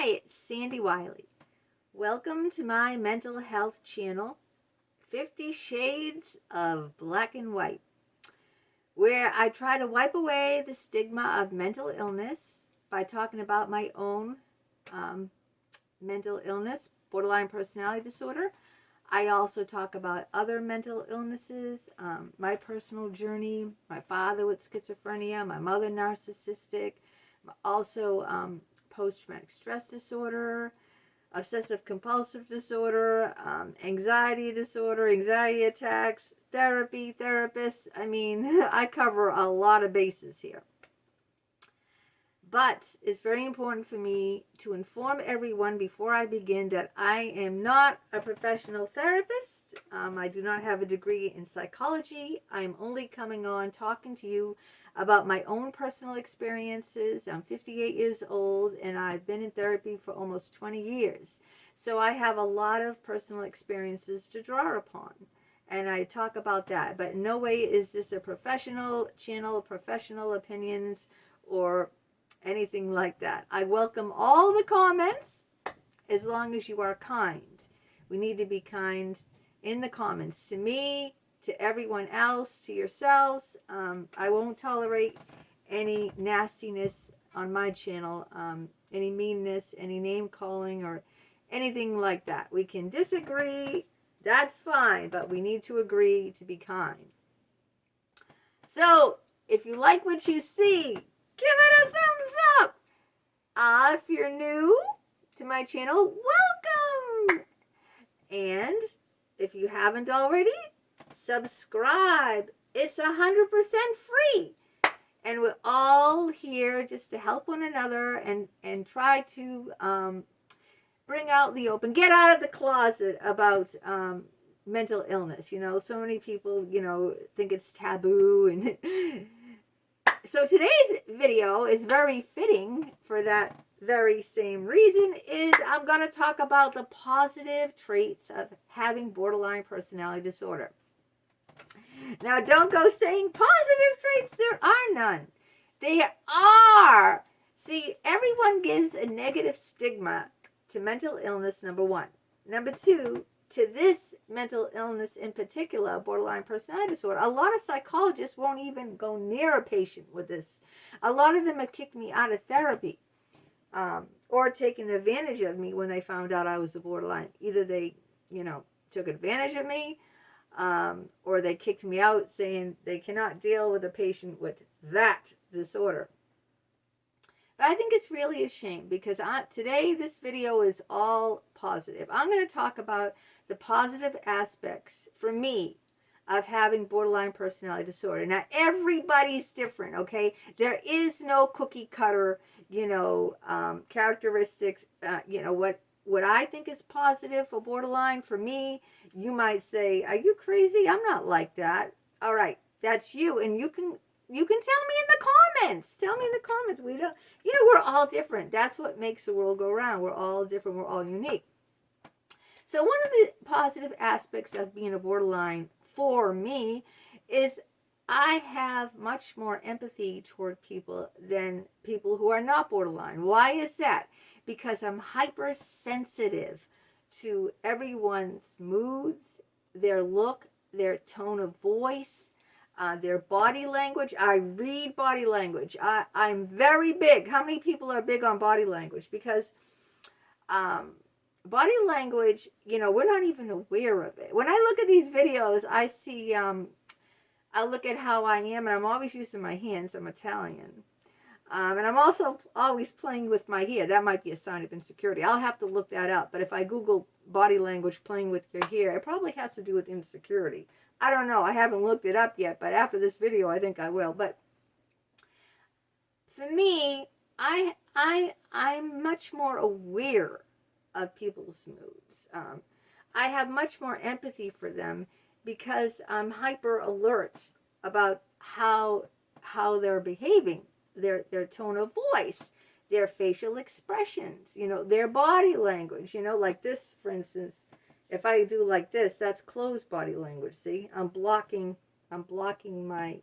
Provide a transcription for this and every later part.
Hi, it's Sandy Wyllie. Welcome to my mental health channel, 50 Shades of Black and White, where I try to wipe away the stigma of mental illness by talking about my own mental illness, borderline personality disorder. I also talk about other mental illnesses, my personal journey, my father with schizophrenia, my mother narcissistic, also post-traumatic stress disorder, obsessive compulsive disorder, anxiety disorder, anxiety attacks, therapy, therapists. I mean, I cover a lot of bases here. But it's very important for me to inform everyone before I begin that I am not a professional therapist. I do not have a degree in psychology. I am only coming on talking to you about my own personal experiences. I'm 58 years old and I've been in therapy for almost 20 years. So I have a lot of personal experiences to draw upon. And I talk about that. But in no way is this a professional channel, professional opinions, or anything like that. I welcome all the comments as long as you are kind. We need to be kind in the comments to me, to everyone else, to yourselves. I won't tolerate any nastiness on my channel, any meanness, any name calling, or anything like that. We can disagree, that's fine, but we need to agree to be kind. So, if you like what you see, give it a thumbs up. If you're new to my channel, welcome. And if you haven't already, subscribe. It's 100% free. And we're all here just to help one another and try to bring out the open, get out of the closet about mental illness. You know, so many people, think it's taboo. And so today's video is very fitting for that very same reason. Is I'm going to talk about the positive traits of having borderline personality disorder. Now, don't go saying positive traits. There are none. They are. See, everyone gives a negative stigma to mental illness, number one. Number two, to this mental illness in particular, borderline personality disorder. A lot of psychologists won't even go near a patient with this. A lot of them have kicked me out of therapy or taken advantage of me when they found out I was a borderline. Either they, took advantage of me or they kicked me out saying they cannot deal with a patient with that disorder. But I think it's really a shame because today this video is all positive. I'm going to talk about the positive aspects for me of having borderline personality disorder. Now, everybody's different, okay? There is no cookie cutter, characteristics. What I think is positive for borderline, for me, you might say, are you crazy? I'm not like that. All right, that's you. And you can tell me in the comments. Tell me in the comments. We don't, we're all different. That's what makes the world go round. We're all different. We're all unique. So one of the positive aspects of being a borderline for me is I have much more empathy toward people than people who are not borderline. Why is that? Because I'm hypersensitive to everyone's moods, their look, their tone of voice, their body language. I read body language. I'm very big. How many people are big on body language? Because body language, we're not even aware of it. When I look at these videos, I see, I look at how I am, and I'm always using my hands. I'm Italian. And I'm also always playing with my hair. That might be a sign of insecurity. I'll have to look that up. But if I Google body language playing with your hair, it probably has to do with insecurity. I don't know. I haven't looked it up yet. But after this video, I think I will. But for me, I'm much more aware of people's moods. I have much more empathy for them because I'm hyper alert about how they're behaving. Their tone of voice, their facial expressions, their body language, like this, for instance, if I do like this, that's closed body language. See, I'm blocking my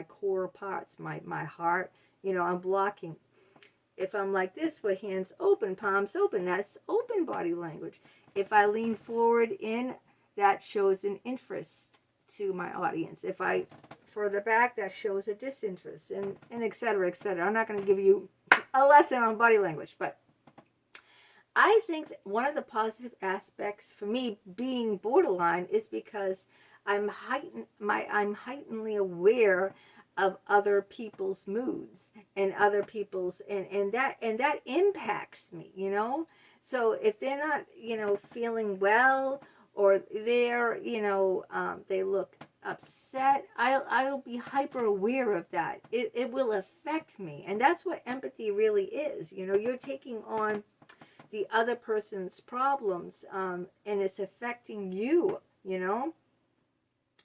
core parts, my heart, I'm blocking. If I'm like this with hands open, palms open, that's open body language. If I lean forward in, that shows an interest to my audience. If I further back, that shows a disinterest, and et cetera, et cetera. I'm not going to give you a lesson on body language, but I think that one of the positive aspects for me being borderline is because I'm heightenedly aware of other people's moods and other people's and that impacts me, you know. So if they're not, you know, feeling well, or they're, you know, they look upset, I'll be hyper aware of that. It will affect me, and that's what empathy really is. You know, you're taking on the other person's problems, and it's affecting you, you know.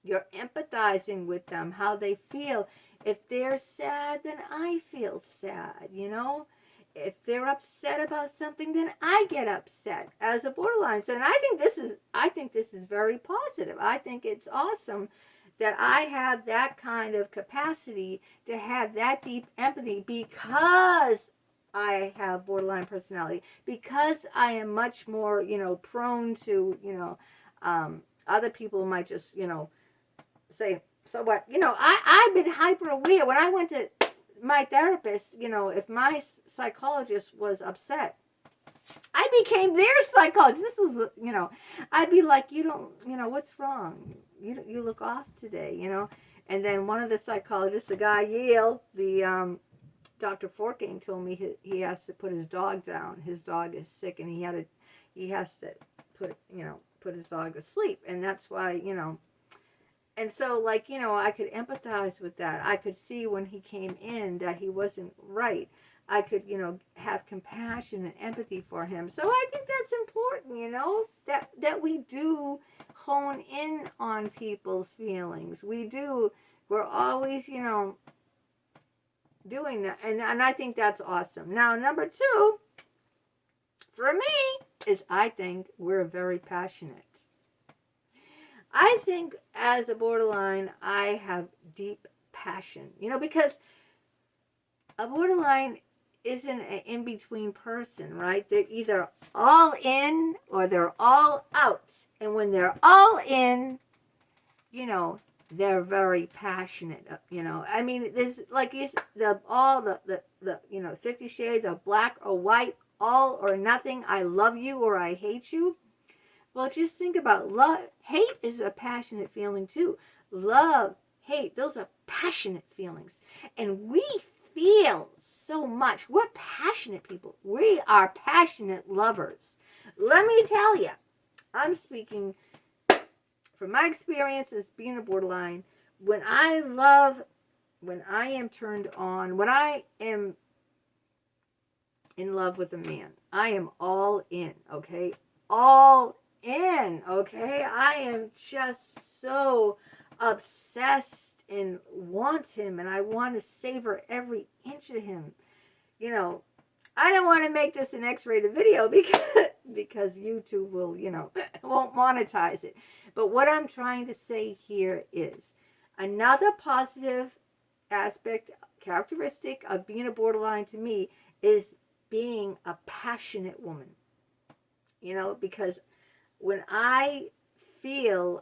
You're empathizing with them, how they feel. If they're sad, then I feel sad, you know. If they're upset about something, then I get upset as a borderline. So, and I think this is very positive. I think it's awesome that I have that kind of capacity to have that deep empathy, because I have borderline personality, because I am much more, you know, prone to, you know, other people might just, you know, say, so what? You know, I've been hyper aware. When I went to my therapist, you know, if my psychologist was upset, I became their psychologist. This was, you know, I'd be like, you don't, you know, what's wrong? You look off today, you know. And then one of the psychologists, the guy at Yale, the Dr. Forking, told me he has to put his dog down. His dog is sick, and he has to put his dog to sleep, and that's why, you know. And so, like, you know, I could empathize with that. I could see when he came in that he wasn't right. I could, you know, have compassion and empathy for him. So I think that's important, you know, that we do hone in on people's feelings. We're always, you know, doing that. And I think that's awesome. Now, number 2, for me, is I think we're very passionate. I think as a borderline, I have deep passion, you know, because a borderline isn't an in-between person, right? They're either all in or they're all out. And when they're all in, you know, they're very passionate, you know. I mean, there's like the you know, 50 shades of black or white, all or nothing. I love you or I hate you. Well, just think about love. Hate is a passionate feeling too. Love, hate, those are passionate feelings. And we feel so much. We're passionate people. We are passionate lovers. Let me tell you, I'm speaking from my experience as being a borderline. When I am turned on, when I am in love with a man, I am all in, okay? All in, okay? I am just so obsessed and want him, and I want to savor every inch of him. You know, I don't want to make this an X-rated video because YouTube will, you know, won't monetize it. But what I'm trying to say here is another positive aspect, characteristic of being a borderline to me is being a passionate woman. You know, because when I feel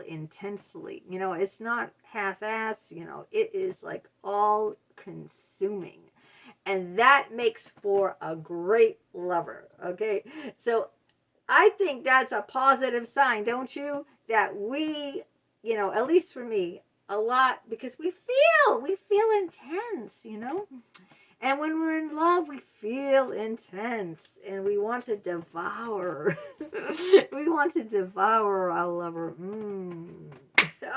intensely. You know, it's not half-assed, you know, it is like all consuming. And that makes for a great lover, okay? So I think that's a positive sign, don't you? That we, you know, at least for me, a lot, because we feel intense, you know? And when we're in love, we feel intense and we want to devour. We want to devour our lover.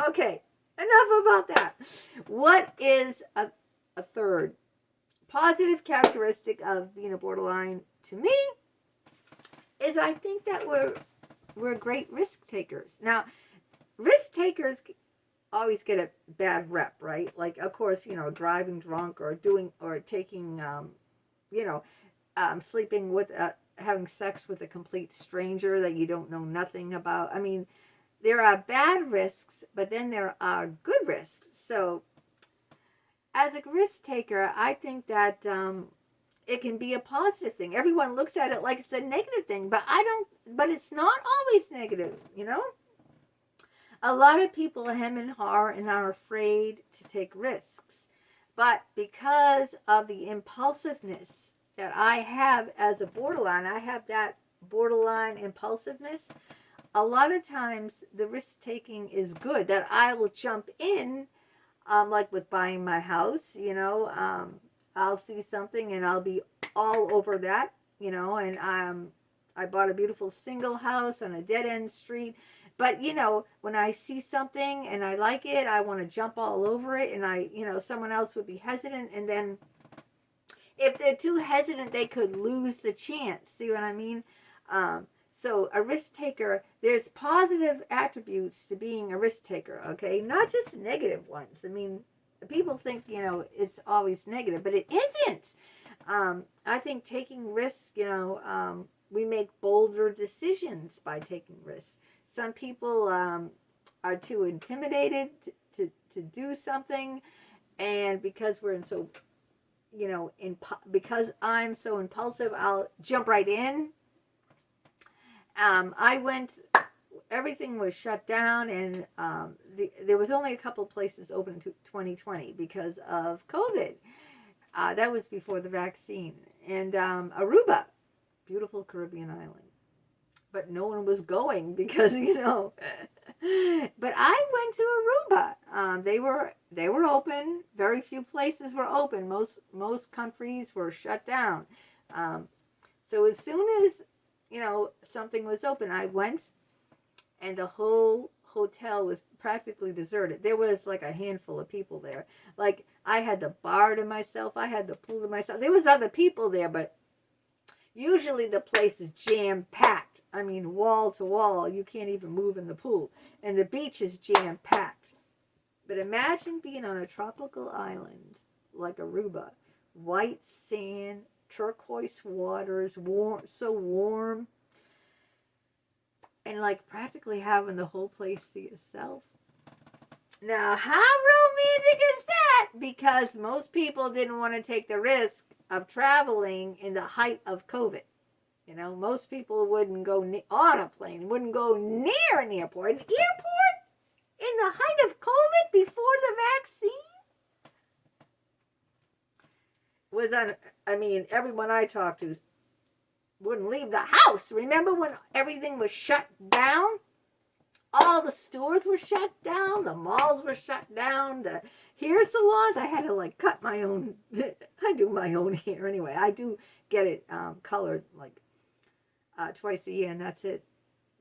Okay, enough about that. What is a third positive characteristic of being a borderline to me is I think that we're great risk takers. Now, risk takers always get a bad rep, right? Like, of course, you know, driving drunk or taking, sleeping with, having sex with a complete stranger that you don't know nothing about. I mean, there are bad risks, but then there are good risks. So, as a risk taker, I think that it can be a positive thing. Everyone looks at it like it's a negative thing, but but it's not always negative, you know? A lot of people hem and haw and are afraid to take risks. But because of the impulsiveness that I have as a borderline, I have that borderline impulsiveness. A lot of times the risk taking is good, that I will jump in, like with buying my house, you know, I'll see something and I'll be all over that, you know, and I bought a beautiful single house on a dead end street. But, you know, when I see something and I like it, I want to jump all over it. And you know, someone else would be hesitant. And then if they're too hesitant, they could lose the chance. See what I mean? So a risk taker, there's positive attributes to being a risk taker, okay? Not just negative ones. I mean, people think, you know, it's always negative, but it isn't. I think taking risks, you know, we make bolder decisions by taking risks. Some people are too intimidated to do something, and because we're in so, you know, because I'm so impulsive, I'll jump right in. Everything was shut down, and there was only a couple places open in 2020 because of COVID. That was before the vaccine. And Aruba, beautiful Caribbean island. But no one was going because, you know. But I went to Aruba. They were open. Very few places were open. Most countries were shut down. So as soon as, you know, something was open, I went, and the whole hotel was practically deserted. There was like a handful of people there. Like, I had the bar to myself. I had the pool to myself. There was other people there, but usually the place is jam-packed. I mean, wall to wall. You can't even move in the pool. And the beach is jam-packed. But imagine being on a tropical island like Aruba. White sand, turquoise waters, warm, so warm. And like practically having the whole place to yourself. Now, how romantic is that? Because most people didn't want to take the risk of traveling in the height of COVID. You know, most people wouldn't go on a plane, wouldn't go near an airport. An airport in the height of COVID before the vaccine was on. I mean, everyone I talked to wouldn't leave the house. Remember when everything was shut down? All the stores were shut down. The malls were shut down. The hair salons, I had to like cut my own. I do my own hair anyway. I do get it colored like twice a year, and that's it.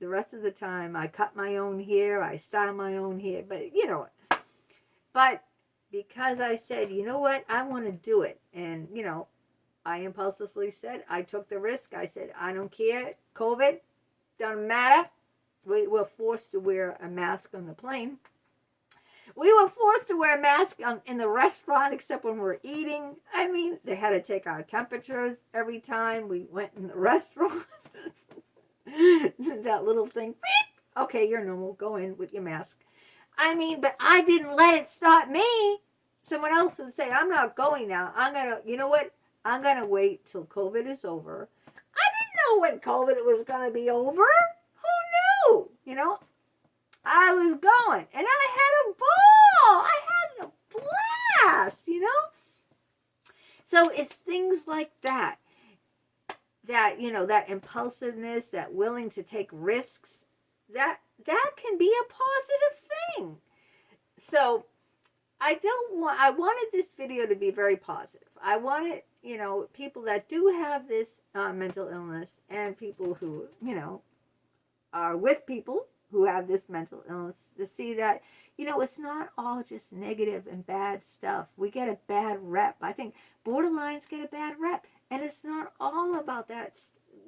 The rest of the time, I cut my own hair. I style my own hair. But, you know, but because I said, you know what, I want to do it. And, you know, I impulsively said, I took the risk. I said, I don't care. COVID, doesn't matter. We were forced to wear a mask on the plane. We were forced to wear a mask in the restaurant, except when we're eating. I mean, they had to take our temperatures every time we went in the restaurant. That little thing. Beep. Okay, you're normal. Go in with your mask. I mean, but I didn't let it stop me. Someone else would say, I'm not going now. You know what? I'm going to wait till COVID is over. I didn't know when COVID was going to be over. Who knew? You know? I was going, and I had a ball. I had a blast, you know? So it's things like that, you know, that impulsiveness, that willing to take risks, that can be a positive thing. So I wanted this video to be very positive. I wanted, you know, people that do have this mental illness, and people who, you know, are with people who have this mental illness, to see that, you know, it's not all just negative and bad stuff. We get a bad rep. I think borderlines get a bad rep, and it's not all about that,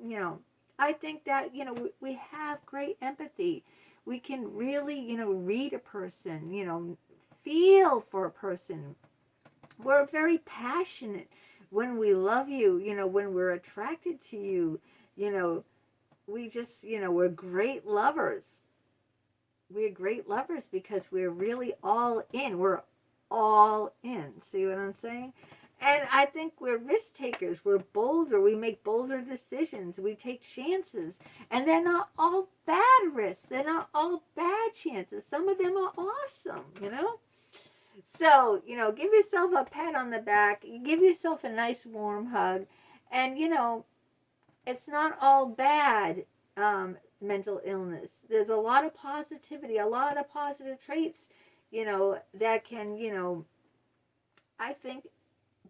you know. I think that, you know, we have great empathy. We can really, you know, read a person, you know, feel for a person. We're very passionate when we love you, you know, when we're attracted to you, you know, we just, you know, we're great lovers. We're great lovers because we're really all in. We're all in. See what I'm saying? And I think we're risk takers. We're bolder. We make bolder decisions. We take chances. And they're not all bad risks. They're not all bad chances. Some of them are awesome, you know? So, you know, give yourself a pat on the back. Give yourself a nice warm hug. And, you know, it's not all bad, mental illness. There's a lot of positivity, a lot of positive traits, you know, that can, you know, I think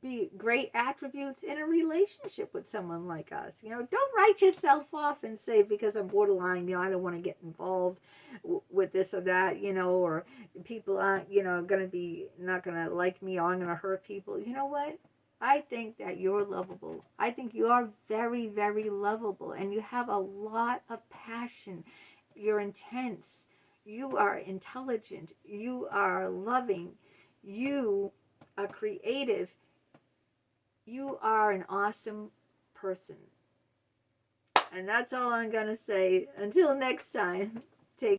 be great attributes in a relationship with someone like us. You know, don't write yourself off and say, because I'm borderline, you know, I don't want to get involved with this or that, you know, or people aren't, you know, going to be not going to like me, or I'm going to hurt people. You know what? I think that you're lovable. I think you are very, very lovable, and you have a lot of passion. You're intense. You are intelligent. You are loving. You are creative. You are an awesome person. And that's all I'm going to say. Until next time.